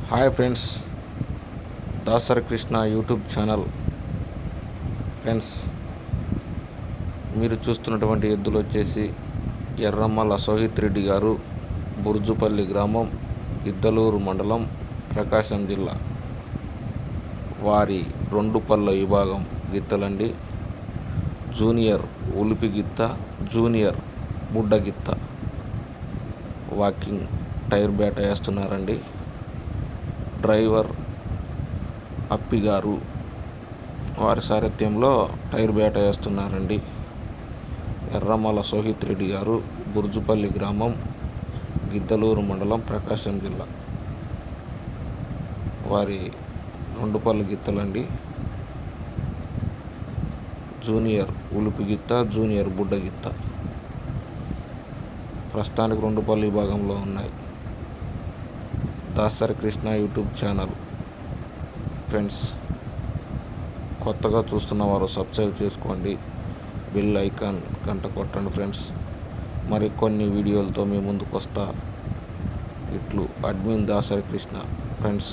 Hi friends, Dasari Krishna YouTube channel. Friends, మీరు చూస్తున్నటువంటి ఎద్దులు వచ్చేసి ఎర్రమల్ల సోహిత్ రెడ్డి గారు, బుర్జుపల్లి గ్రామం, ఇద్దలూరు మండలం, ప్రకాశం జిల్లా వారి రెండు పళ్ళ విభాగం గిత్తలండి. జూనియర్ ఉలిపి గిత్త, జూనియర్ బుడ్డ గిత్త వాకింగ్ టైర్ బేట వేస్తున్నారండి. డ్రైవర్ అప్పి గారు వారి సారథ్యంలో టైర్ బేట వేస్తున్నారండి. ఎర్రమల్ల సోహిత్ రెడ్డి గారు, బుర్జుపల్లి గ్రామం, గిద్దలూరు మండలం, ప్రకాశం జిల్లా వారి రెండు పళ్ళు గిత్తలండి. జూనియర్ ఉలుపి గిత్త, జూనియర్ బుడ్డ గిత్త ప్రస్తుతానికి రెండు పళ్ళు విభాగంలో ఉన్నాయి. Dasari Krishna YouTube channel. Friends, కొత్తగా చూస్తున్న వారు సబ్స్క్రైబ్ చేసుకోండి, బెల్ ఐకాన్ గంట కొట్టండి. ఫ్రెండ్స్, మరికొన్ని వీడియోలతో మీ ముందుకు వస్తా. ఇట్లు అడ్మిన్ దాసరి కృష్ణ. ఫ్రెండ్స్.